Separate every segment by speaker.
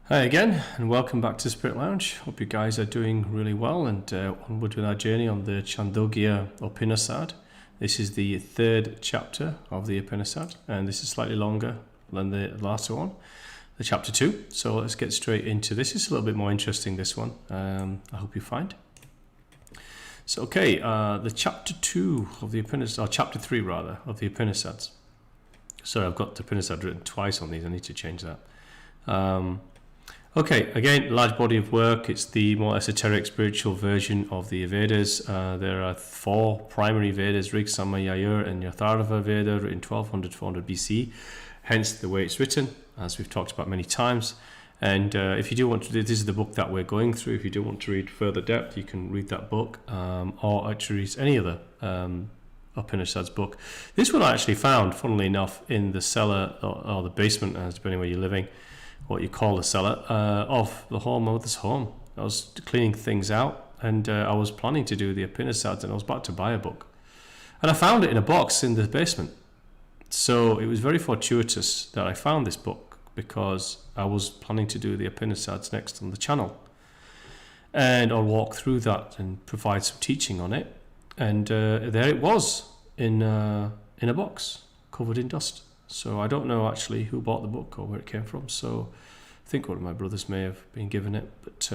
Speaker 1: Hi again, and welcome back to Spirit Lounge. Hope you guys are doing really well and onward with our journey on the Chandogya Upanisad. This is the third chapter of the Upanishad, and this is slightly longer than the last one, the chapter 2. So let's get straight into this. It's a little bit more interesting, this one. I hope you find. So, okay, the chapter 2 of the Upanishad, or chapter 3 rather, of the Upanisads. Sorry, I've got the Upanishad written twice on these. I need to change that. Okay, again, large body of work. It's the more esoteric spiritual version of the Vedas. There are 4 primary Vedas, Rig, Sama, Yajur, and Yatharva Veda, written 1200 to 400 BC. Hence the way it's written, as we've talked about many times. And if you do want to do, this is the book that we're going through. If you do want to read further depth, you can read that book, or actually read any other Upanishads book. This one I actually found, funnily enough, in the cellar or the basement, depending where you're living, what you call the cellar, of the home of this home. I was cleaning things out, and I was planning to do the Upanisads, and I was about to buy a book. And I found it in a box in the basement. So it was very fortuitous that I found this book, because I was planning to do the Upanisads next on the channel. And I'll walk through that and provide some teaching on it. And there it was in a box, covered in dust. So I don't know actually who bought the book or where it came from. So I think one of my brothers may have been given it. But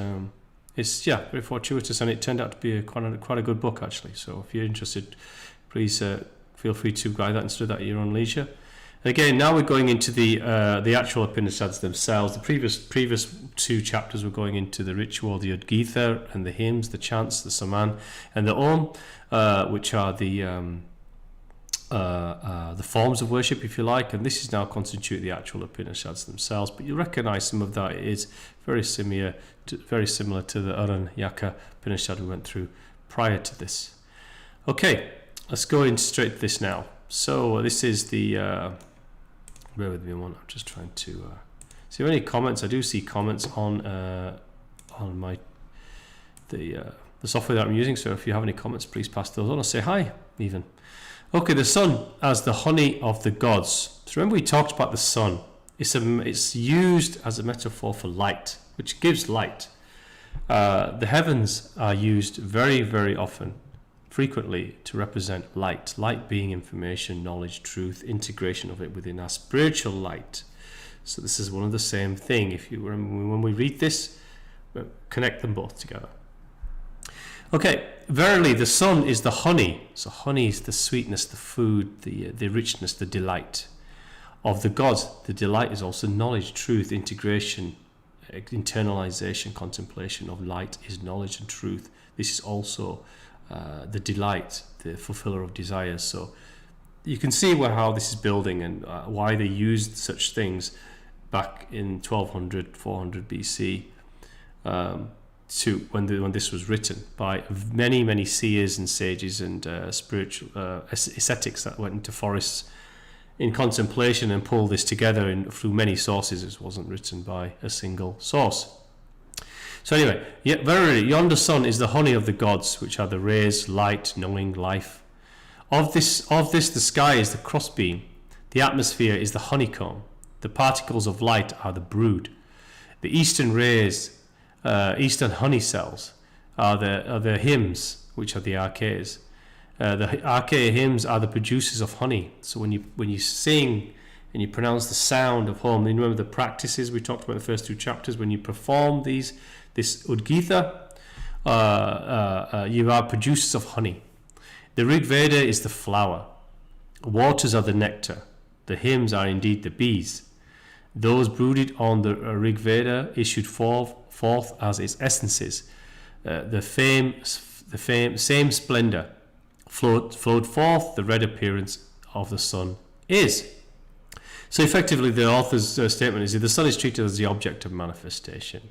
Speaker 1: it's, very fortuitous, and it turned out to be quite a good book actually. So if you're interested, please feel free to buy that and study that at your own leisure. Again, now we're going into the actual Upanisads themselves. The previous 2 chapters were going into the ritual, the Udgita, and the hymns, the chants, the Saman, and the Om, which are the forms of worship, if you like, and this is now constitute the actual Upanishads themselves. But you recognize some of that. It is very similar to the Aranyaka Upanishad we went through prior to this. Okay, let's go in straight to this now. So this is the bear with me a moment. I'm just trying to see any comments. I do see comments on my the software that I'm using. So if you have any comments, please pass those on or say hi even. Okay, the sun as the honey of the gods. So remember we talked about the sun. It's used as a metaphor for light, which gives light. The heavens are used very, very often, frequently, to represent light. Light being information, knowledge, truth, integration of it within our spiritual light. So this is one of the same thing. If you remember, when we read this, connect them both together. Okay, verily the sun is the honey. So honey is the sweetness, the food, the richness, the delight of the gods. The delight is also knowledge, truth, integration, internalization, contemplation of light is knowledge and truth. This is also the delight, the fulfiller of desires. So you can see how this is building and why they used such things back in 1200, 400 BC. When this was written by many seers and sages and spiritual ascetics that went into forests in contemplation and pulled this together through many sources. It wasn't written by a single source. So anyway, verily yonder sun is the honey of the gods, which are the rays, light, knowing, life. Of this the sky is the crossbeam, the atmosphere is the honeycomb, the particles of light are the brood, the eastern rays, eastern honey cells are the hymns, which are the archaics. The archaic hymns are the producers of honey. So when you sing and you pronounce the sound of home, then remember the practices we talked about in the first 2 chapters. When you perform this Udgita, you are producers of honey. The Rig Veda is the flower. Waters are the nectar. The hymns are indeed the bees. Those brooded on the Rig Veda issued forth as its essences. The same splendor flowed forth. The red appearance of the sun is. So effectively, the author's statement is that the sun is treated as the object of manifestation.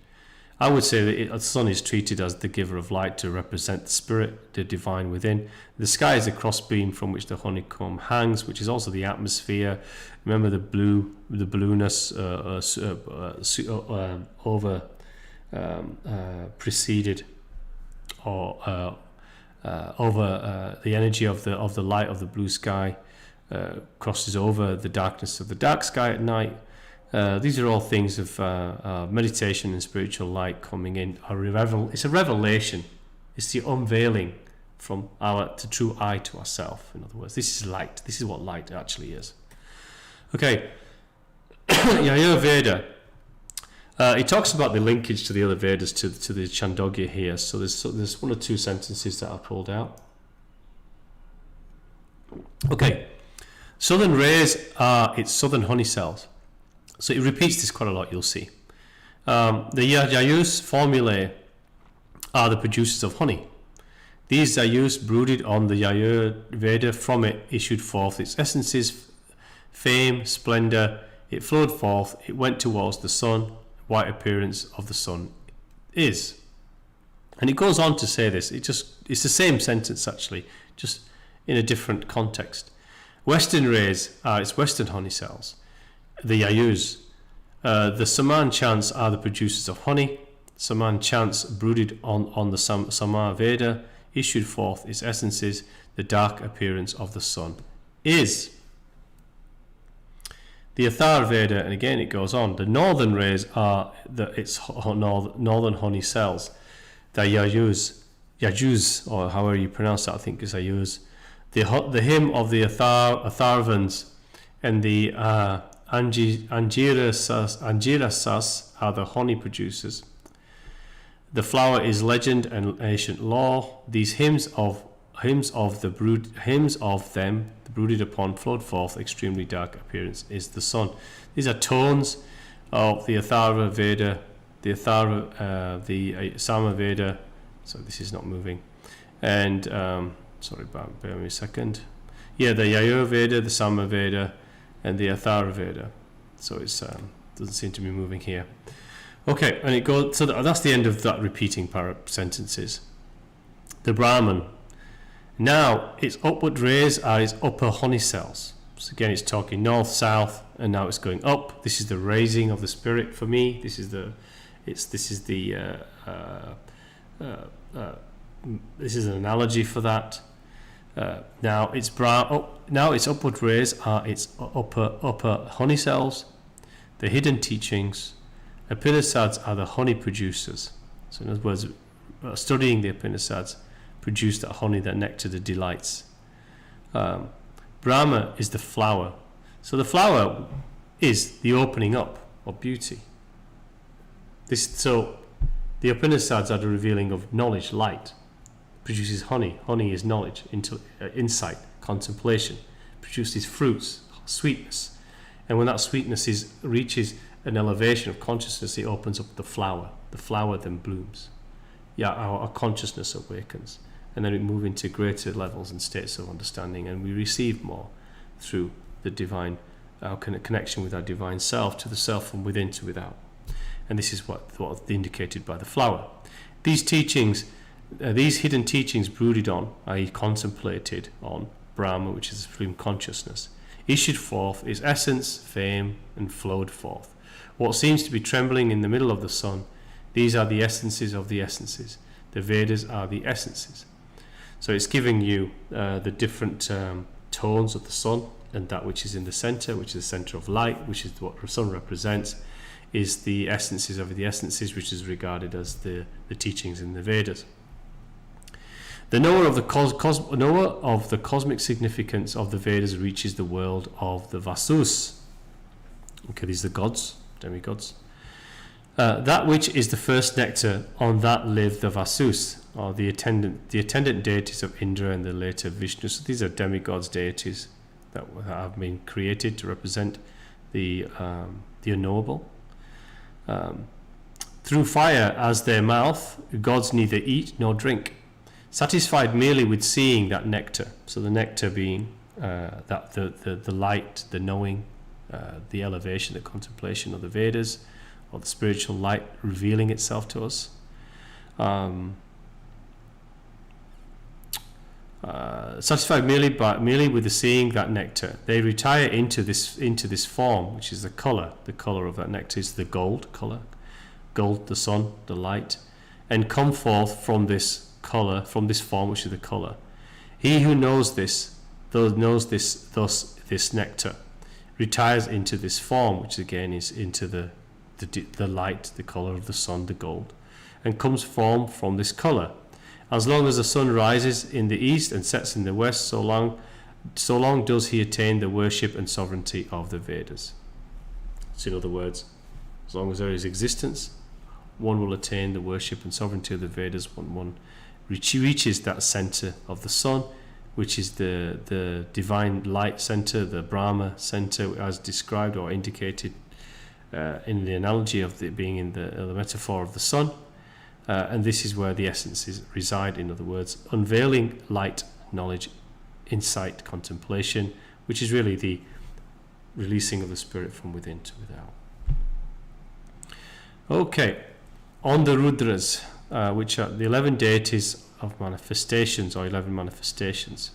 Speaker 1: I would say that the sun is treated as the giver of light to represent the spirit, the divine within. The sky is the crossbeam from which the honeycomb hangs, which is also the atmosphere. Remember the blueness preceded or over the energy of the light of the blue sky crosses over the darkness of the dark sky at night. These are all things of meditation and spiritual light coming in. It's a revelation. It's the unveiling from our true eye to ourself. In other words, this is light. This is what light actually is. Okay, Yajur Veda. It talks about the linkage to the other Vedas, to the Chandogya here. So there's one or two sentences that I pulled out. Okay, southern rays are its southern honey cells. So it repeats this quite a lot, you'll see. The Yajur's formulae are the producers of honey. These Yajurs brooded on the Yajur Veda. From it issued forth its essences, fame, splendor. It flowed forth, it went towards the sun. White appearance of the sun is. And it goes on to say this. It's the same sentence actually, just in a different context. Western rays are its western honey cells, the Yajurs. The Saman chants are the producers of honey. Saman chants brooded on the Sama Veda, issued forth its essences. The dark appearance of the sun is. The Athar Veda, and again it goes on, the northern rays are its northern honey cells, the Yajus, or however you pronounce that, I think is Yajus. The hymn of the Atharvans and the Angirasas are the honey producers. The flower is legend and ancient law. These hymns of them brooded upon flowed forth extremely dark appearance is the sun. These are tones of the Atharva Veda, the Sama Veda. So this is not moving. And sorry, bear me a second. Yeah, the Yajur Veda, the Sama Veda, and the Atharva Veda. So it doesn't seem to be moving here. Okay, and it goes. So that's the end of that repeating sentences. The Brahman. Now, its upward rays are its upper honey cells. So again, it's talking north, south, and now it's going up. This is the raising of the spirit for me. This is an analogy for that. Now its upward rays are its upper honey cells. The hidden teachings, Upanisads, are the honey producers. So in other words, studying the Upanisads produce that honey, that nectar, the delights. Brahma is the flower. So the flower is the opening up of beauty. So the Upanisads are the revealing of knowledge, light. Produces honey. Honey is knowledge, insight, contemplation. Produces fruits, sweetness. And when that sweetness reaches an elevation of consciousness, it opens up the flower. The flower then blooms. Yeah, our consciousness awakens. And then we move into greater levels and states of understanding, and we receive more through the divine, our connection with our divine self, to the self from within to without. And this is what indicated by the flower. These teachings, these hidden teachings brooded on, i.e. contemplated on, Brahma, which is supreme consciousness, issued forth its essence, fame, and flowed forth. What seems to be trembling in the middle of the sun, these are the essences of the essences. The Vedas are the essences. So it's giving you the different tones of the sun, and that which is in the center, which is the center of light, which is what the sun represents, is the essences of the essences, which is regarded as the teachings in the Vedas. The knower of the cosmic significance of the Vedas reaches the world of the Vasus. Okay, these are the gods, demigods. That which is the first nectar, on that live the Vasus, or the attendant deities of Indra and the later Vishnu. So these are demigods, deities that have been created to represent the unknowable. Through fire as their mouth, gods neither eat nor drink, satisfied merely with seeing that nectar. So the nectar being that the light, the knowing, the elevation, the contemplation of the Vedas, or the spiritual light revealing itself to us. Satisfied merely with the seeing that nectar, they retire into this form, which is the color. The color of that nectar is the gold color, gold, the sun, the light, and come forth from this color, from this form, which is the color. He who knows this, this nectar, retires into this form, which again is into the light, the color of the sun, the gold, and comes form from this color. As long as the sun rises in the east and sets in the west, so long does he attain the worship and sovereignty of the Vedas. So in other words, as long as there is existence, one will attain the worship and sovereignty of the Vedas when one reaches that center of the sun, which is the divine light center, the Brahma center, as described or indicated in the analogy of it being in the metaphor of the sun. And this is where the essences reside, in other words, unveiling light, knowledge, insight, contemplation, which is really the releasing of the spirit from within to without. Okay, on the Rudras, which are the 11 deities of manifestations, or 11 manifestations.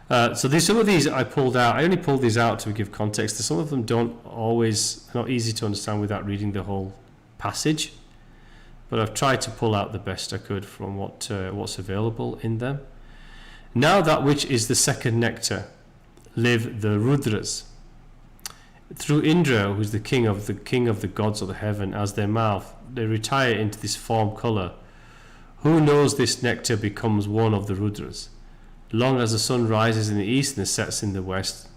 Speaker 1: So some of these I pulled out. I only pulled these out to give context. Some of them not easy to understand without reading the whole passage. But I've tried to pull out the best I could from what's available in them. Now that which is the second nectar live the Rudras. Through Indra, who is the king of the gods of the heaven, as their mouth, they retire into this form color. Who knows this nectar becomes one of the Rudras, long as the sun rises in the east and sets in the west,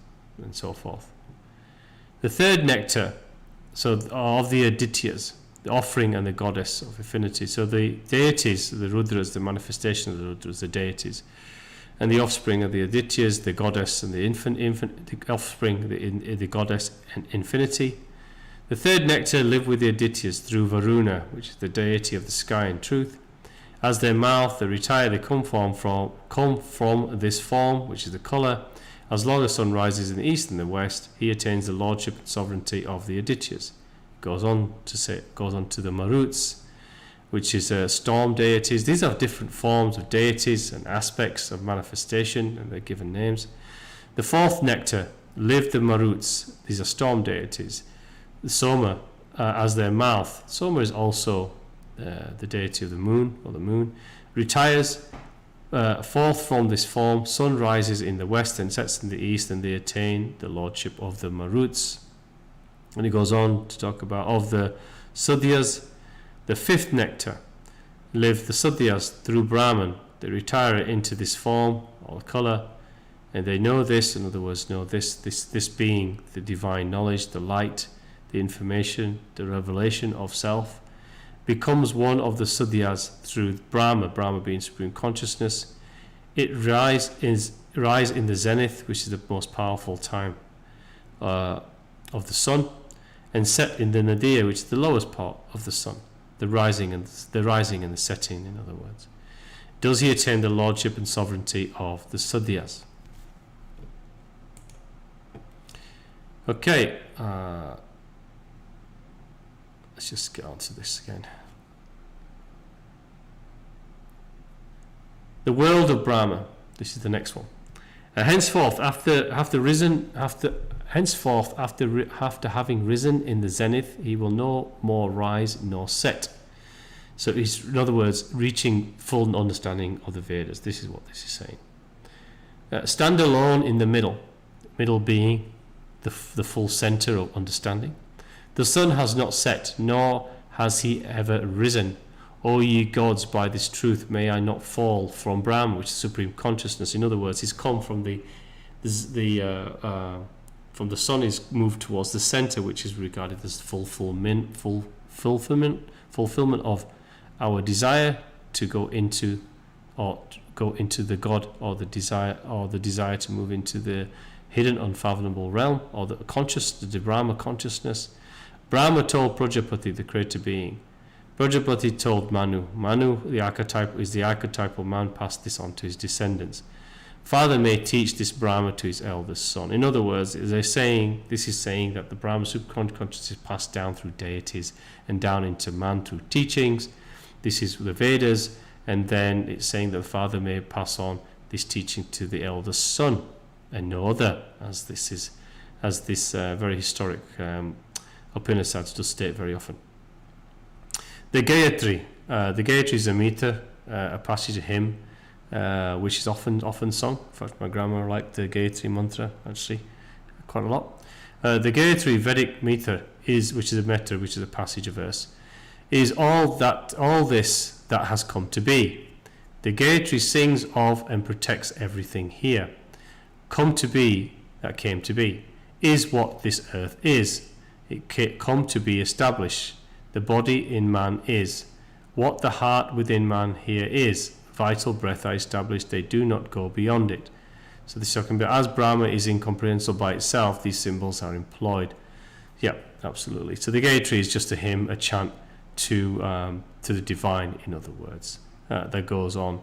Speaker 1: and so forth. The third nectar, so of the Adityas, the offering and the goddess of infinity. So the deities, the Rudras, the manifestation of the Rudras, the deities, and the offspring of the Adityas, the goddess and the the offspring, the goddess and infinity. The third nectar live with the Adityas through Varuna, which is the deity of the sky and truth. As their mouth, they retire, they come from this form, which is the color. As long as sun rises in the east and the west, he attains the lordship and sovereignty of the Adityas. Goes on to the Maruts, which is storm deities. These are different forms of deities and aspects of manifestation, and they're given names. The fourth nectar live the Maruts. These are storm deities. The Soma as their mouth. Soma is also the deity of the moon, or the moon. Retires forth from this form. Sun rises in the west and sets in the east, and they attain the lordship of the Maruts. And he goes on to talk about of the Sudhyas. The fifth nectar live the Sudhyas through Brahman. They retire into this form or color, and they know this, in other words, know this being the divine knowledge, the light, the information, the revelation of self, becomes one of the Sudhyas through Brahma being supreme consciousness. It rise in the zenith, which is the most powerful time of the sun, and set in the Nadir, which is the lowest part of the sun, the rising and the setting, in other words. Does he attain the lordship and sovereignty of the Sudhyas? Okay, let's just get on to this again. The world of Brahma. This is the next one. Henceforth, after having risen in the zenith, he will no more rise nor set. So he's, in other words, reaching full understanding of the Vedas. This is what this is saying. Stand alone in the middle being the full center of understanding. The sun has not set, nor has he ever risen. O ye gods, by this truth may I not fall from Brahma, which is supreme consciousness. In other words, he's come from from the sun is moved towards the center, which is regarded as fulfillment of our desire to go into the God, or the desire to move into the hidden, unfathomable realm, or the Brahma consciousness. Brahma told Prajapati, the creator being. Prajapati told Manu. Manu, the archetypal man, passed this on to his descendants. Father may teach this Brahma to his eldest son. In other words, this is saying that the Brahma subconscious is passed down through deities and down into man through teachings. This is the Vedas, and then it's saying that the father may pass on this teaching to the eldest son, and no other, as this very historic Upanisad does state very often. The Gayatri. The Gayatri is a meter, a passage, a hymn, which is often sung. In fact, my grandma liked the Gayatri mantra, actually, quite a lot. The Gayatri Vedic meter which is a meter, which is a passage of verse, is all this that has come to be. The Gayatri sings of and protects everything here. Come to be, that came to be, is what this earth is. It come to be established. The body in man is. What the heart within man here is. Vital breath are established, they do not go beyond it. So this is talking about, as Brahma is incomprehensible by itself, these symbols are employed. Yeah, absolutely. So the Gayatri is just a hymn, a chant to the divine, in other words, that goes on.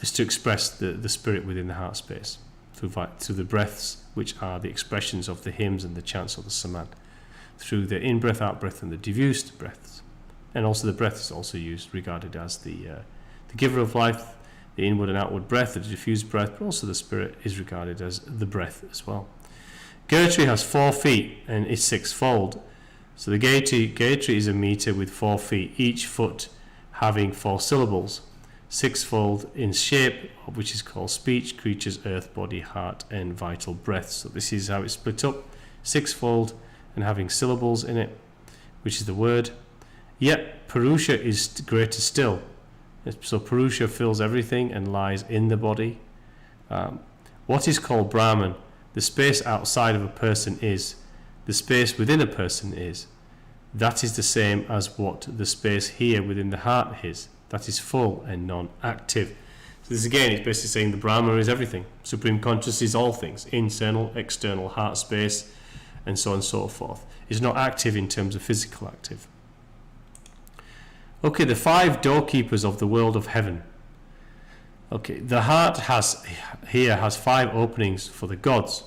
Speaker 1: Is to express the spirit within the heart space through the breaths, which are the expressions of the hymns and the chants of the Saman, through the in-breath, out-breath, and the diffused breaths. And also the breath is also regarded as the giver of life, the inward and outward breath, the diffused breath, but also the spirit is regarded as the breath as well. Gayatri has 4 feet and is 6-fold. So the Gayatri is a meter with 4 feet, each foot having 4 syllables, 6-fold in shape, which is called speech, creatures, earth, body, heart, and vital breath. So this is how it's split up, 6-fold and having syllables in it, which is the word. Yet Purusha is greater still. So Purusha fills everything and lies in the body. What is called Brahman, the space outside of a person is, the space within a person is. That is the same as what the space here within the heart is. That is full and non-active. So this again is basically saying the Brahma is everything. Supreme consciousness is all things, internal, external, heart space, and so on and so forth. It's not active in terms of physical active. Okay, the 5 doorkeepers of the world of heaven. Okay, the heart has 5 openings for the gods.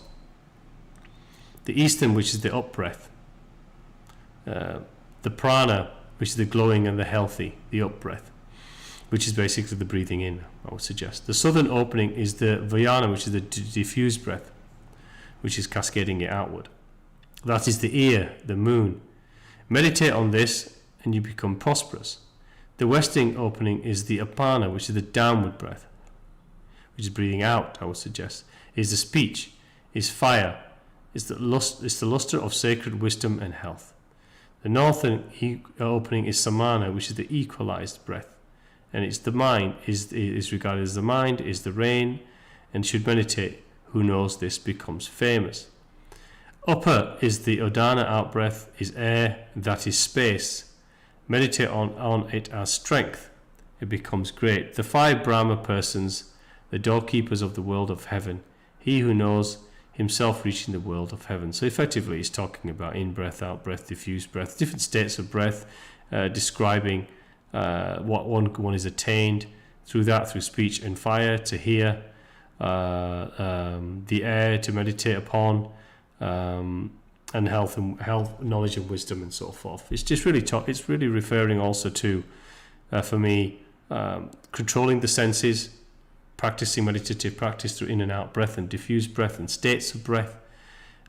Speaker 1: The eastern, which is the up-breath. The prana, which is the glowing and the healthy, the up-breath, which is basically the breathing in, I would suggest. The southern opening is the vyana, which is the diffused breath, which is cascading it outward. That is the ear, the moon. Meditate on this and you become prosperous. The western opening is the apana, which is the downward breath, which is breathing out, I would suggest. Is the speech, is fire, is the luster of sacred wisdom and health. The northern opening is samana, which is the equalized breath, and it's the mind, is regarded as the mind, is the rain, and should meditate. Who knows this becomes famous. Upper is the udana out-breath, is air, that is space. Meditate on it as strength. It becomes great. The 5 Brahma persons, the doorkeepers of the world of heaven. He who knows himself reaching the world of heaven. So effectively he's talking about in-breath, out-breath, diffused breath, different states of breath, describing what one is attained through that, through speech and fire to hear, the air to meditate upon, and health, knowledge and wisdom and so forth. It's just really it's really referring also to, for me, controlling the senses, practicing meditative practice through in and out breath and diffused breath and states of breath,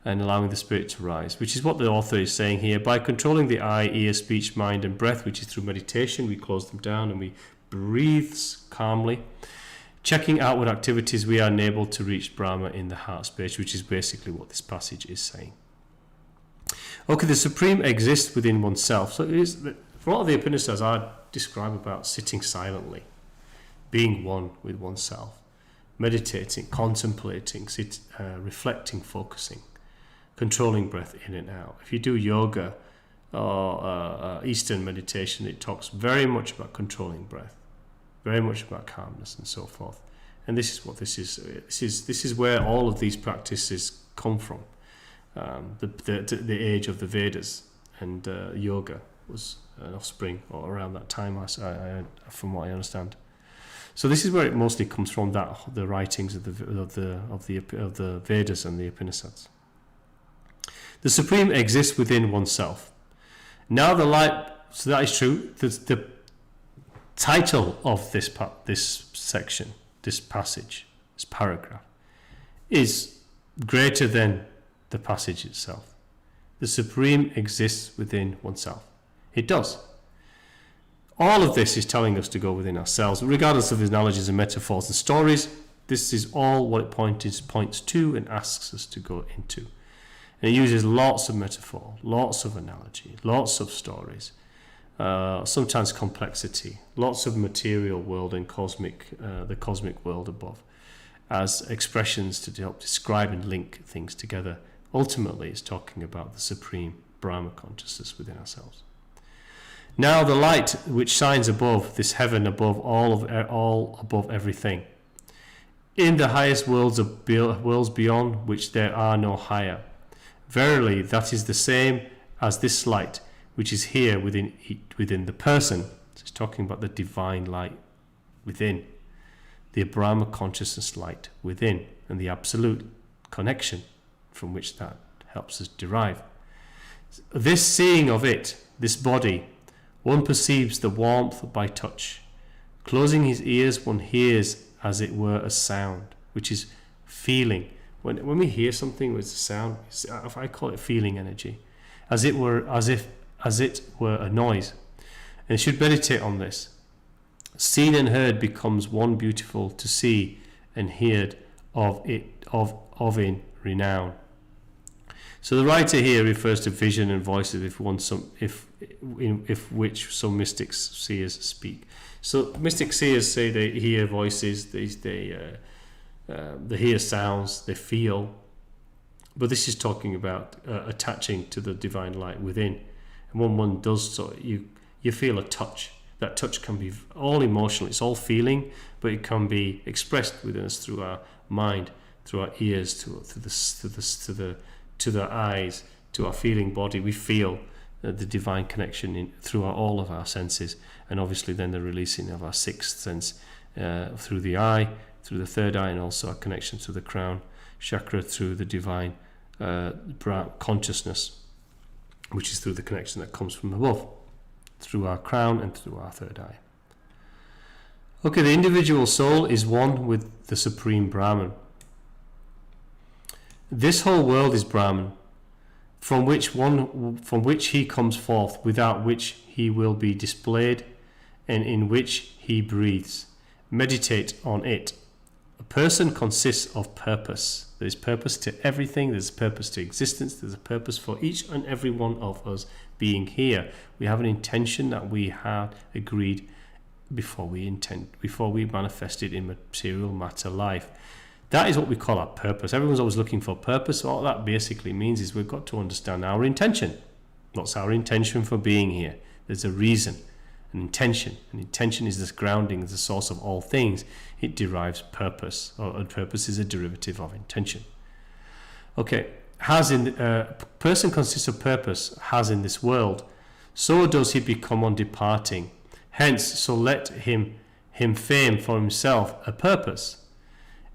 Speaker 1: and allowing the spirit to rise, which is what the author is saying here. By controlling the eye, ear, speech, mind and breath, which is through meditation, we close them down and we breathe calmly. Checking outward activities, we are enabled to reach Brahma in the heart space, which is basically what this passage is saying. Okay, the Supreme exists within oneself. So it is, for a lot of the Upanishads, I describe about sitting silently, being one with oneself, meditating, contemplating, reflecting, focusing, controlling breath in and out. If you do yoga or Eastern meditation, it talks very much about controlling breath, very much about calmness and so forth. And this is what this is. This is where all of these practices come from. The age of the Vedas, and yoga was an offspring or around that time, from what I understand. So this is where it mostly comes from, the writings of the Vedas and the Upanishads. The Supreme exists within oneself. Now the light, so that is true. The title of this section, this passage, this paragraph, is greater than the passage itself. The Supreme exists within oneself. It does. All of this is telling us to go within ourselves, regardless of his analogies and metaphors and stories. This is all what it points to and asks us to go into. And it uses lots of metaphor, lots of analogy, lots of stories, sometimes complexity, lots of material world and the cosmic world above, as expressions to help describe and link things together. Ultimately, it's talking about the supreme Brahma consciousness within ourselves. Now, the light which shines above this heaven, above all above everything, in the highest worlds beyond which there are no higher. Verily, that is the same as this light which is here within the person. So it's talking about the divine light within, the Brahma consciousness light within, and the absolute connection from which that helps us derive. This seeing of it, this body, one perceives the warmth by touch. Closing his ears, one hears as it were a sound, which is feeling. When we hear something with a sound, I call it feeling energy, as it were a noise. And you should meditate on this. Seen and heard becomes one beautiful to see and heard of in renown. So the writer here refers to vision and voices, if which some mystics seers speak. So mystic seers say they hear voices, they hear sounds, they feel, but this is talking about attaching to the divine light within. And when one does so, you feel a touch. That touch can be all emotional, it's all feeling, but it can be expressed within us through our mind, through our ears, to the eyes, to our feeling body. We feel the divine connection through all of our senses, and obviously then the releasing of our sixth sense through the eye, through the third eye, and also our connection to the crown chakra through the divine consciousness, which is through the connection that comes from above, through our crown and through our third eye. Okay, the individual soul is one with the supreme Brahman. This whole world is Brahman, from which he comes forth, without which he will be displayed, and in which he breathes. Meditate on it. A person consists of purpose. There is purpose to everything. There's purpose to existence. There's a purpose for each and every one of us being here. We have an intention that we had agreed before we manifested in material matter life. That is what we call our purpose. Everyone's always looking for purpose. All that basically means is we've got to understand our intention. What's our intention for being here? There's a reason, an intention. An intention is this grounding, the source of all things. It derives purpose, or purpose is a derivative of intention. Okay, person consists of purpose, has in this world. So does he become on departing. Hence, so let him fame for himself a purpose.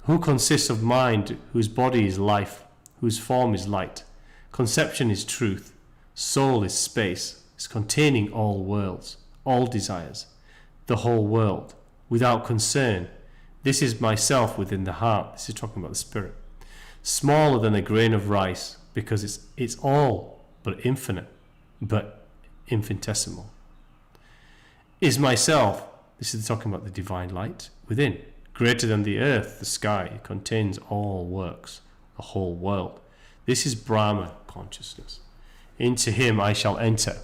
Speaker 1: Who consists of mind, whose body is life, whose form is light. Conception is truth. Soul is space, is containing all worlds, all desires, the whole world, without concern. This is myself within the heart. This is talking about the spirit. Smaller than a grain of rice, because it's all but infinite, but infinitesimal. Is myself, this is talking about the divine light within. Greater than the earth, the sky, it contains all works, the whole world. This is Brahma consciousness. Into him I shall enter.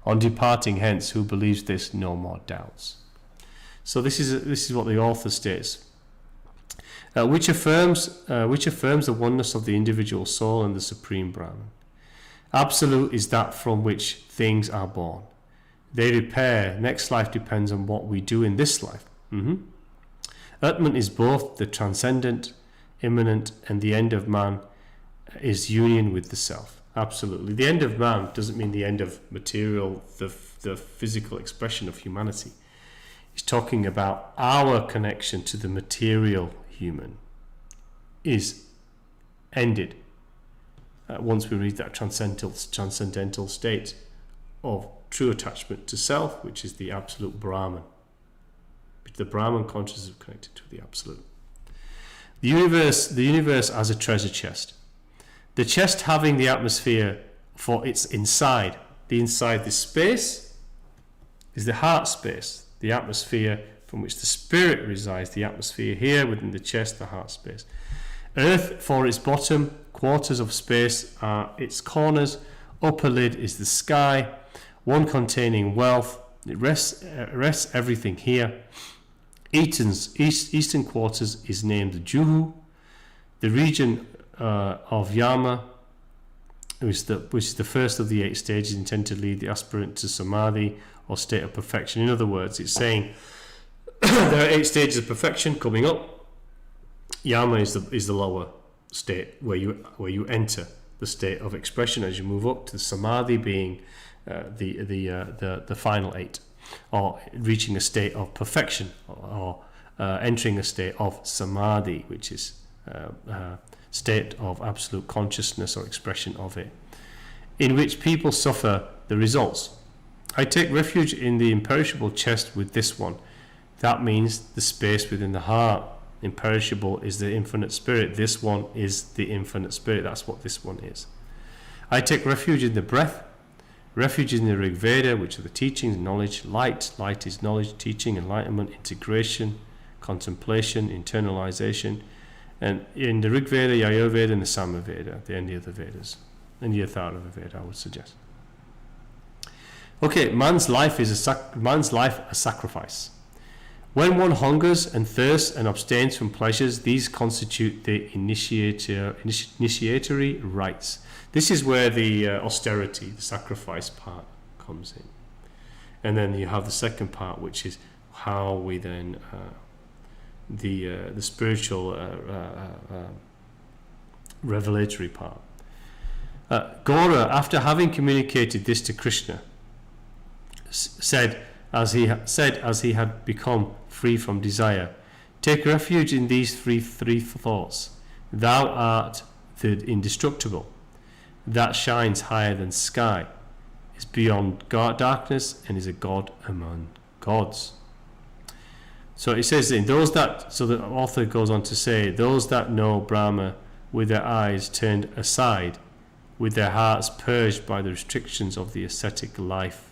Speaker 1: On departing hence, who believes this no more doubts. So this is what the author states, which affirms the oneness of the individual soul and the supreme Brahman. Absolute is that from which things are born. They repair. Next life depends on what we do in this life. Atman is both the transcendent, immanent, and the end of man is union with the self. Absolutely. The end of man doesn't mean the end of material, the physical expression of humanity. He's talking about our connection to the material human is ended once we reach that transcendental state of true attachment to self, which is the absolute Brahman. The Brahman consciousness is connected to the absolute. The universe as a treasure chest. The chest having the atmosphere for its inside. The inside, this space, is the heart space. The atmosphere from which the spirit resides, the atmosphere here within the chest, the heart space. Earth for its bottom, quarters of space are its corners, upper lid is the sky, one containing wealth, it rests everything here. Eastern quarters is named the Juhu, the region of Yama, which is the first of the 8 stages intended to lead the aspirant to samadhi or state of perfection. In other words, it's saying there are 8 stages of perfection coming up. Yama is the lower state where you enter the state of expression as you move up to the samadhi, being the final 8, or reaching a state of perfection, or entering a state of samadhi, which is state of absolute consciousness or expression of it, in which people suffer the results. I take refuge in the imperishable chest with this one. That means the space within the heart. Imperishable is the infinite spirit. This one is the infinite spirit. That's what this one is. I take refuge in the breath. Refuge in the Rig Veda, which are the teachings, knowledge, light. Light is knowledge, teaching, enlightenment, integration, contemplation, internalization. And in the Rig Veda, Yajur Veda, and the Sama Veda, the end of the Vedas, and the Atharva Veda, I would suggest. Okay, man's life a sacrifice. When one hungers and thirsts and abstains from pleasures, these constitute the initiatory rites. This is where the austerity, the sacrifice part comes in. And then you have the second part, which is how we then the spiritual revelatory part. Gora, after having communicated this to Krishna, said as he had become free from desire, take refuge in these three thoughts. Thou art the indestructible, that shines higher than sky, is beyond darkness, and is a god among gods. So it says in those that, so the author goes on to say, those that know Brahma with their eyes turned aside, with their hearts purged by the restrictions of the ascetic life,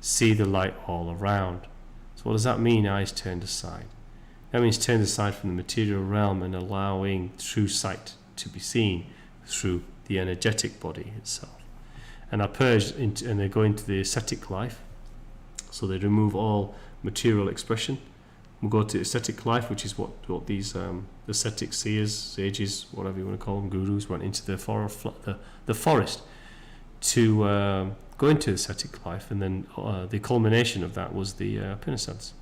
Speaker 1: see the light all around. So what does that mean, eyes turned aside? That means turned aside from the material realm and allowing true sight to be seen through the energetic body itself. And are purged and they go into the ascetic life. So they remove all material expression. We'll go to ascetic life, which is what these ascetic seers, sages, whatever you want to call them, gurus, went into the forest to go into ascetic life, and then the culmination of that was the Upanisads.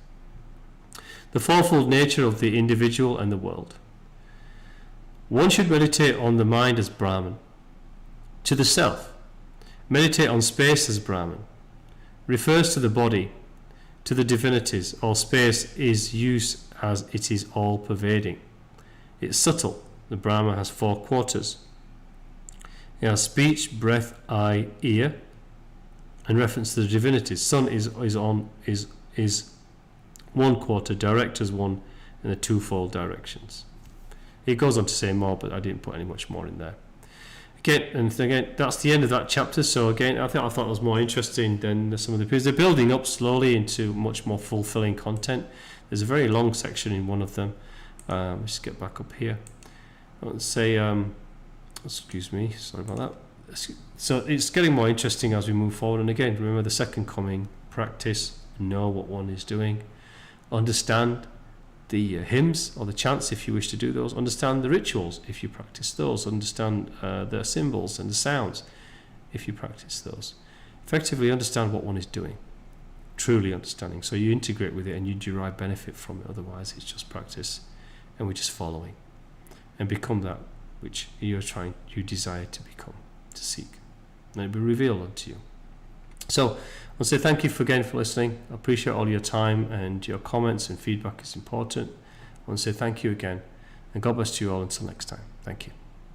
Speaker 1: The fourfold nature of the individual and the world. One should meditate on the mind as Brahman. To the self, meditate on space as Brahman. Refers to the body, to the divinities. All space is used as it is all-pervading. It's subtle. The Brahma has 4 quarters. It has speech, breath, eye, ear, in reference to the divinities. Sun is 1 quarter, direct as 1 in the twofold directions. He goes on to say more, but I didn't put any much more in there. Again, that's the end of that chapter. So again, I thought it was more interesting than some of the, because they're building up slowly into much more fulfilling content. There's a very long section in one of them. Let's get back up here. I want to say, excuse me, sorry about that. So it's getting more interesting as we move forward. And again, remember the second coming, practice, know what one is doing, understand the hymns or the chants if you wish to do those, understand the rituals if you practice those, understand the symbols and the sounds if you practice those. Effectively understand what one is doing, truly understanding, so you integrate with it and you derive benefit from it. Otherwise it's just practice and we're just following, and become that which you desire to become, to seek, and it'll be revealed unto you. So I'll say thank you again for listening. I appreciate all your time, and your comments and feedback is important. I want to say thank you again, and God bless you all until next time. Thank you.